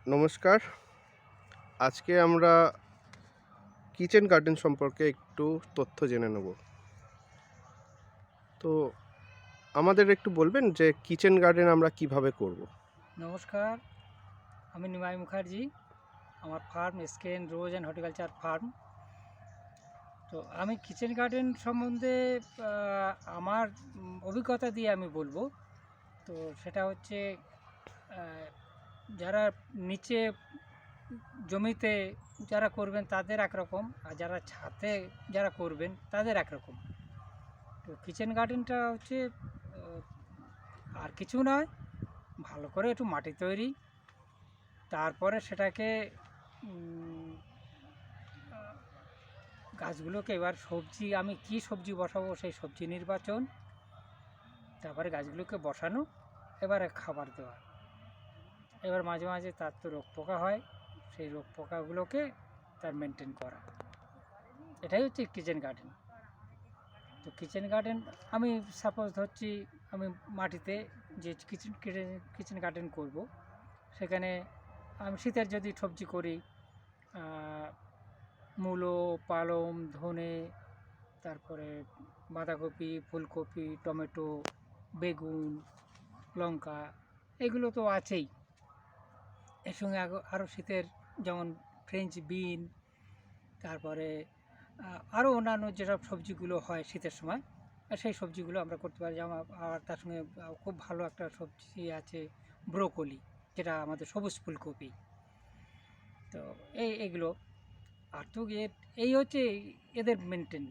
নমস্কার। আজকে আমরা কিচেন গার্ডেন সম্পর্কে একটু তথ্য জেনে নেব। তো আমাদের একটু বলবেন যে কিচেন গার্ডেন আমরা কিভাবে করব? নমস্কার, আমি নিমাই মুখার্জি। আমার farm S.K.N rose and horticulture farm. তো আমি কিচেন গার্ডেন সম্বন্ধে আমার অভিজ্ঞতা দিয়ে আমি বলবো। তো সেটা হচ্ছে যারা নিচে জমিতে যারা করবেন তাদের একরকম, আর যারা ছাদে যারা করবেন তাদের একরকম। তো কিচেন গার্ডেনটা হচ্ছে আর কিছু নয়, ভালো করে একটু মাটি তৈরি, তারপরে সেটাকে গাছগুলোকে এবার সবজি আমি কি সবজি বসাবো সেই সবজি নির্বাচন, তারপরে গাছগুলোকে বসানো, এবারে খাবার দেওয়া। এবার মাঝে মাঝে তার তো রোগ পোকা হয়, সেই রোগ পোকাগুলোকে তার মেনটেন করা, এটাই হচ্ছে কিচেন গার্ডেন। তো কিচেন গার্ডেন আমি সাপোজ ধরছি আমি মাটিতে যে কিচেন গার্ডেন করব, সেখানে আমি শীতের যদি সবজি করি, মূলো, পালং, ধনে, তারপরে বাঁধাকপি, ফুলকপি, টমেটো, বেগুন, লঙ্কা, এগুলো তো আছেই। এর সঙ্গে আরও শীতের যেমন ফ্রেঞ্চ বিন, তারপরে আরও অন্যান্য যেসব সবজিগুলো হয় শীতের সময়, সেই সবজিগুলো আমরা করতে পারি। যেমন আর তার সঙ্গে খুব ভালো একটা সবজি আছে ব্রোকলি, যেটা আমাদের সবুজ ফুলকপি। তো এইগুলো আর তো এই হচ্ছে এদের মেনটেন,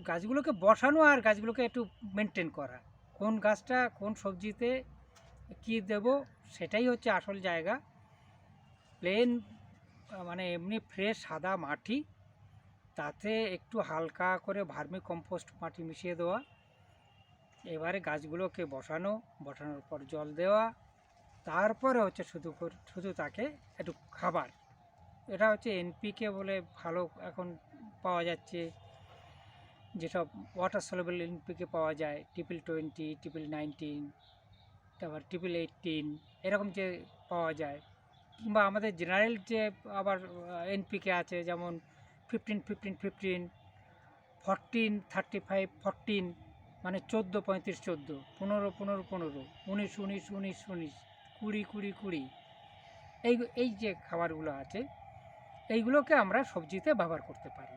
গাছগুলোকে বসানো আর গাছগুলোকে একটু মেনটেন করা, কোন গাছটা কোন সবজিতে কী দেব, সেটাই হচ্ছে আসল জায়গা। প্লেন মানে এমনি ফ্রেশ সাদা মাটি, তাতে একটু হালকা করে ভার্মি কম্পোস্ট মাটি মিশিয়ে দেওয়া, এবারে গাছগুলোকে বসানোর পর জল দেওয়া, তারপরে হচ্ছে শুধু তাকে একটু খাবার। এটা হচ্ছে NPK বলে ভালো এখন পাওয়া যাচ্ছে, যেসব ওয়াটার সলেবল NPK পাওয়া যায়, 2020, 19, তারপর 18, এরকম যে পাওয়া যায়। কিংবা আমাদের জেনারেল যে আবার NPK আছে, যেমন 15-15-15, 14-35-14, মানে 14-35-14, 15-15-15, 19-19-19-19, 20-20-20, এই যে খাবারগুলো আছে, এইগুলোকে আমরা সবজিতে ব্যবহার করতে পারি।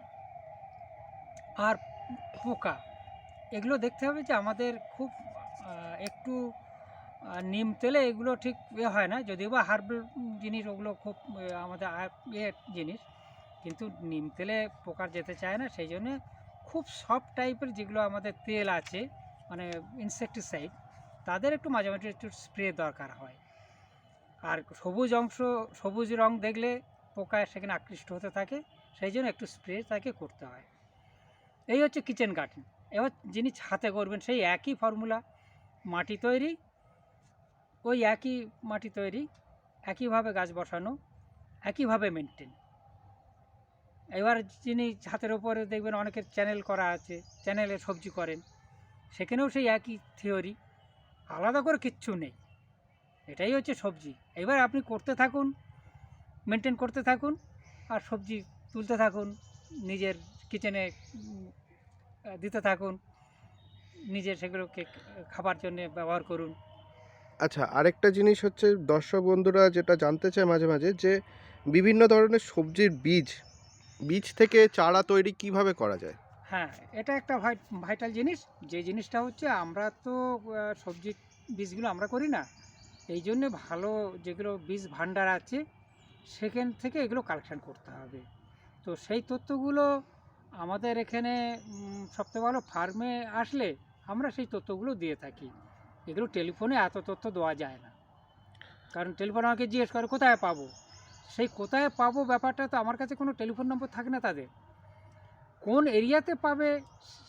আর পোকা, এগুলো দেখতে হবে যে আমাদের খুব একটু নিম তেলে এগুলো ঠিক হয় না, যদিও বা হার্বাল জিনিস, ওগুলো খুব আমাদের জিনিস, কিন্তু নিম তেলে পোকা যেতে চায় না। সেই জন্যে খুব সফট টাইপের যেগুলো আমাদের তেল আছে, মানে ইনসেকটিসাইড, তাদের একটু মাঝে মাঝে একটু স্প্রে দরকার হয়। আর সবুজ রং দেখলে পোকা সেখানে আকৃষ্ট হতে থাকে, সেই জন্য একটু স্প্রে তাকে করতে হয়। এই হচ্ছে কিচেন গার্ডেন। এবার যিনি ছাদে করবেন সেই একই ফর্মুলা, মাটি তৈরি, ওই একই মাটি তৈরি, একইভাবে গাছ বসানো, একইভাবে মেনটেন। এবার যিনি ছাদের ওপরে দেখবেন অনেকের চ্যানেল করা আছে, চ্যানেলে সবজি করেন, সেখানেও সেই একই থিওরি, আলাদা করে কিচ্ছু নেই। এটাই হচ্ছে সবজি। এবার আপনি করতে থাকুন, মেনটেন করতে থাকুন, আর সবজি তুলতে থাকুন, নিজের কিচেনে দিতে থাকুন, নিজের সেগুলোকে খাবার জন্য ব্যবহার করুন। আচ্ছা, আরেকটা জিনিস হচ্ছে, দর্শক বন্ধুরা যেটা জানতে চায় মাঝে মাঝে, যে বিভিন্ন ধরনের সবজির বীজ থেকে চারা তৈরি কিভাবে করা যায়? হ্যাঁ, এটা একটা ভাইটাল জিনিস। যে জিনিসটা হচ্ছে, আমরা তো সবজির বীজগুলো আমরা করি না, এই জন্যে ভালো যেগুলো বীজ ভাণ্ডার আছে সেখান থেকে এগুলো কালেকশান করতে হবে। তো সেই তথ্যগুলো আমাদের এখানে সবথেকে ভালো ফার্মে আসলে আমরা সেই তথ্যগুলো দিয়ে থাকি। এগুলো টেলিফোনে এত তথ্য দেওয়া যায় না, কারণ টেলিফোনে আমাকে জিজ্ঞেস করে কোথায় পাবো, সেই কোথায় পাবো ব্যাপারটা তো আমার কাছে কোনো টেলিফোন নম্বর থাকে না তাদের, কোন এরিয়াতে পাবে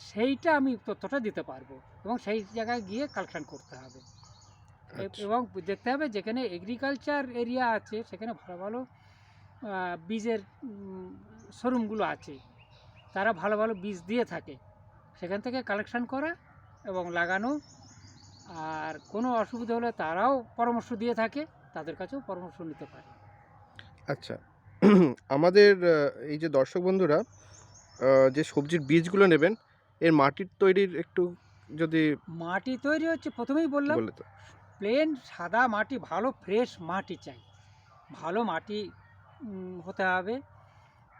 সেইটা আমি তথ্যটা দিতে পারবো, এবং সেই জায়গায় গিয়ে কালেকশান করতে হবে। আচ্ছা, এবং দেখতে হবে যেখানে এগ্রিকালচার এরিয়া আছে সেখানে ভালো ভালো বীজের শোরুমগুলো আছে, তারা ভালো ভালো বীজ দিয়ে থাকে, সেখান থেকে কালেকশান করা এবং লাগানো। আর কোনো অসুবিধা হলে তারাও পরামর্শ দিয়ে থাকে, তাদের কাছেও পরামর্শ নিতে পারে। আচ্ছা। আমাদের এই যে দর্শক বন্ধুরা যে সবজির বীজগুলো নেবেন, এর মাটির তৈরির একটু যদি মাটি তৈরি হচ্ছে প্রথমেই বললাম, বলে তো। প্লেন সাদা মাটি, ভালো ফ্রেশ মাটি চাই। ভালো মাটি হতে হবে।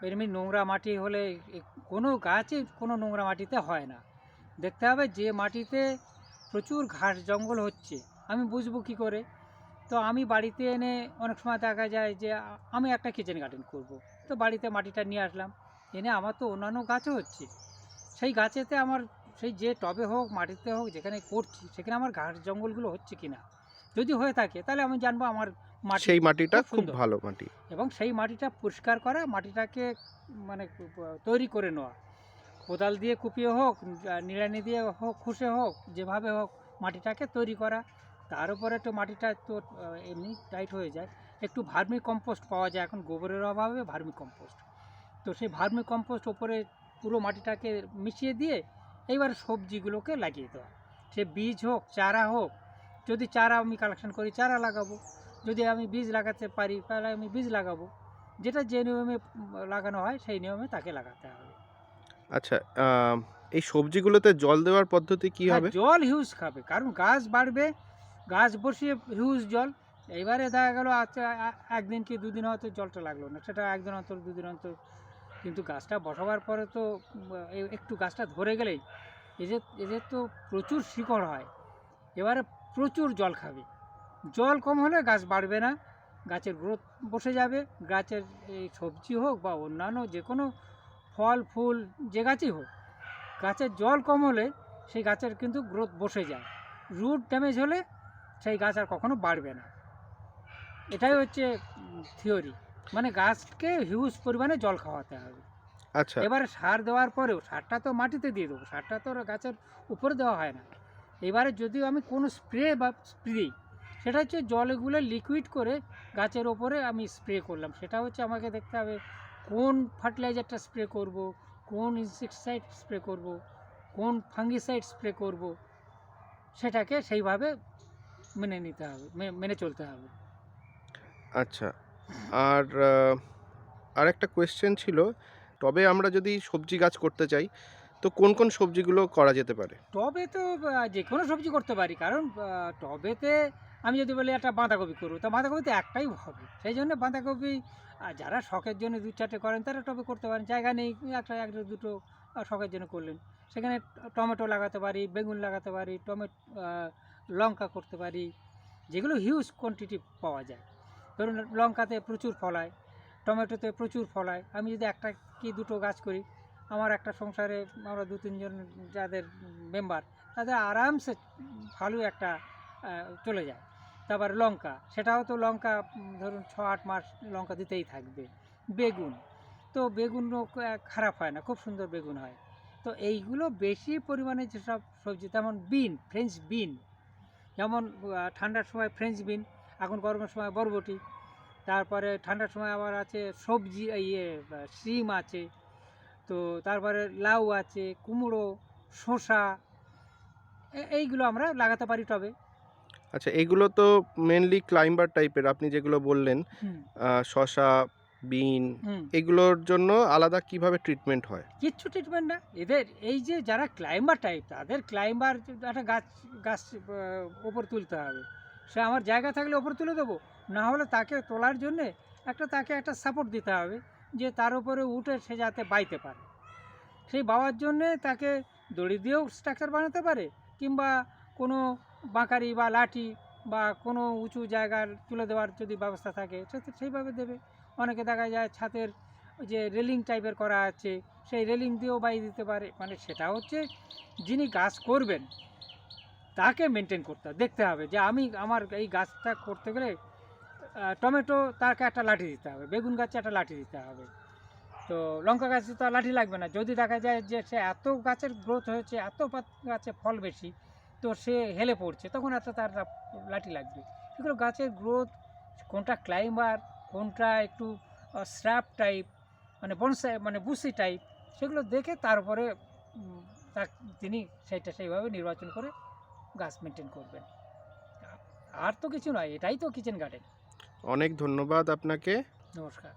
এমনি নোংরা মাটি হলে কোনো গাছই কোনো নোংরা মাটিতে হয় না। দেখতে হবে যে মাটিতে প্রচুর ঘাস জঙ্গল হচ্ছে, আমি বুঝবো কী করে? তো আমি বাড়িতে এনে অনেক সময় দেখা যায় যে আমি একটা কিচেন গার্ডেন করব। তো বাড়িতে মাটিটা নিয়ে আসলাম, এনে আমার তো অন্যান্য গাছও হচ্ছে, সেই গাছেতে আমার সেই যে টবে হোক মাটিতে হোক যেখানে করছি সেখানে আমার ঘাস জঙ্গলগুলো হচ্ছে কি না। যদি হয়ে থাকে তাহলে আমি জানবো আমার মাটি সেই মাটিটা খুব খুব সুন্দর, ভালো মাটি। এবং সেই মাটিটা পরিষ্কার করা, মাটিটাকে মানে তৈরি করে নেওয়া, কোদাল দিয়ে কুপিয়ে হোক, নিড়ানি দিয়ে হোক, খুশে হোক, যেভাবে হোক মাটিটাকে তৈরি করা। তার উপরে একটু মাটিটা তো এমনি টাইট হয়ে যায়, একটু ভার্মি কম্পোস্ট পাওয়া যায় এখন, গোবরের অভাবে ভার্মি কম্পোস্ট। তো সেই ভার্মি কম্পোস্ট ওপরে পুরো মাটিটাকে মিশিয়ে দিয়ে এইবার সবজিগুলোকে লাগিয়ে দেওয়া। সে বীজ হোক, চারা হোক, যদি চারা আমি কালেকশন করি চারা লাগাবো, যদি আমি বীজ লাগাতে পারি তাহলে আমি বীজ লাগাবো। যেটা যে নিয়মে লাগানো হয় সেই নিয়মে তাকে লাগাতে হবে। আচ্ছা, এই সবজিগুলোতে জল দেওয়ার পদ্ধতি কি হ্যাঁ, হবে? জল হিউজ খাবে, কারণ গাছ বাড়বে, গাছ বসিয়ে হিউজ জল। এইবারে দেখা গেলো আচ্ছা একদিন কি দুদিন হয়তো জলটা লাগলো না, সেটা একদিন অন্তর দুদিন অন্তর। কিন্তু গাছটা বসাবার পরে তো একটু গাছটা ধরে গেলেই এদের তো প্রচুর শিকড় হয়, এবারে প্রচুর জল খাবে। জল কম হলে গাছ বাড়বে না, গাছের গ্রোথ বসে যাবে। গাছের এই সবজি হোক বা অন্যান্য যে কোনো ফল ফুল যে গাছই হোক, গাছের জল কম হলে সেই গাছের কিন্তু গ্রোথ বসে যায়, রুট ড্যামেজ হলে সেই গাছ আর কখনো বাড়বে না। এটাই হচ্ছে থিওরি, মানে গাছকে হিউজ পরিমাণে জল খাওয়াতে হবে। আচ্ছা, এবারে সার দেওয়ার পরেও, সারটা তো মাটিতে দিয়ে দেবো, সারটা তো গাছের উপরে দেওয়া হয় না। এবারে যদিও আমি কোনো স্প্রে বা স্প্রে, সেটা হচ্ছে জলগুলো লিকুইড করে গাছের ওপরে আমি স্প্রে করলাম। সেটা হচ্ছে আমাকে দেখতে হবে কোন ফার্টিলাইজারটা স্প্রে করব, কোন ইনসেক্টিসাইড স্প্রে করব, কোন ফাঙ্গিসাইড স্প্রে করব, সেটাকে সেইভাবে মেনে নিতে হবে, মেনে চলতে হবে। আচ্ছা। আর আরেকটা কোয়েশ্চেন ছিল, তবে আমরা যদি সবজি গাছ করতে চাই, তো কোন কোন সবজিগুলো করা যেতে পারে? টবে তো যে কোনো সবজি করতে পারি, কারণ টবেতে আমি যদি বলি একটা বাঁধাকপি করবো, তা বাঁধাকপিতে একটাই হবে, সেই জন্য বাঁধাকপি যারা শখের জন্য দু চারটে করেন তারা টবে করতে পারেন, জায়গা নেই একটা একটা দুটো শখের জন্য করলেন। সেখানে টমেটো লাগাতে পারি, বেগুন লাগাতে পারি, লঙ্কা করতে পারি, যেগুলো হিউজ কোয়ান্টিটি পাওয়া যায়। ধরুন লঙ্কাতে প্রচুর ফলায়, টমেটোতে প্রচুর ফলায়, আমি যদি একটা কি দুটো গাছ করি, আমার একটা সংসারে আমরা দু তিনজন যাদের মেম্বার, তাদের আরামসে ভালো একটা চলে যায়। তারপর লঙ্কা, সেটাও তো লঙ্কা ধরুন 6-8 মাস লঙ্কা দিতেই থাকবে। বেগুন, তো বেগুনও খারাপ হয় না, খুব সুন্দর বেগুন হয়। তো এইগুলো বেশি পরিমাণে যেসব সবজি, তেমন বিন, ফ্রেঞ্চ বিন, যেমন ঠান্ডার সময় ফ্রেঞ্চ বিন, এখন গরমের সময় বরবটি, তারপরে ঠান্ডার সময় আবার আছে সবজি শিম আছে, তো তারপরে লাউ আছে, কুমড়ো, শসা, এইগুলো আমরা লাগাতে পারি টবে। আচ্ছা, এগুলো তো মেনলি ক্লাইম্বার টাইপের আপনি যেগুলো বললেন, হুম শসা, বিন, হুম এগুলোর জন্য আলাদা কিভাবে ট্রিটমেন্ট হয়? কিচ্ছু ট্রিটমেন্ট না এদের, এই যে যারা ক্লাইম্বার টাইপ তাদের ক্লাইম্বার একটা গাছ গাছ ওপর তুলতে হবে, সে আমার জায়গা থাকলে ওপর তুলে দেবো, না হলে তাকে তোলার জন্যে তাকে একটা সাপোর্ট দিতে হবে, যে তার উপরে উঠে সে যাতে বাইতে পারে। সেই বাওয়ার জন্যে তাকে দড়ি দিয়েও স্ট্রাকচার বানাতে পারে, কিংবা কোনো বাঁকারি বা লাঠি বা কোনো উঁচু জায়গার তুলে দেওয়ার যদি ব্যবস্থা থাকে সেইভাবে দেবে। অনেকে দেখা যায় ছাদের যে রেলিং টাইপের করা আছে, সেই রেলিং দিয়েও বাইয়ে দিতে পারে। মানে সেটা হচ্ছে যিনি গাছ করবেন তাকে মেনটেন করতে হবে, দেখতে হবে যে আমি আমার এই গাছটা করতে গেলে টমেটো তাকে একটা লাঠি দিতে হবে, বেগুন গাছে একটা লাঠি দিতে হবে, তো লঙ্কা গাছে তো আর লাঠি লাগবে না। যদি দেখা যায় যে সে এত গাছের গ্রোথ হয়েছে, এত গাছে ফল বেশি, তো সে হেলে পড়ছে, তখন তার লাঠি লাগবে। এগুলো গাছের গ্রোথ, কোনটা ক্লাইম্বার, কোনটা একটু স্র্যাপ টাইপ, মানে বনসাই মানে বুসি টাইপ, সেগুলো দেখে তারপরে তিনি সেইভাবে নির্বাচন করে গাছ মেনটেন করবেন। আর তো কিছু নয়, এটাই তো কিচেন গার্ডেন। অনেক ধন্যবাদ আপনাকে। নমস্কার।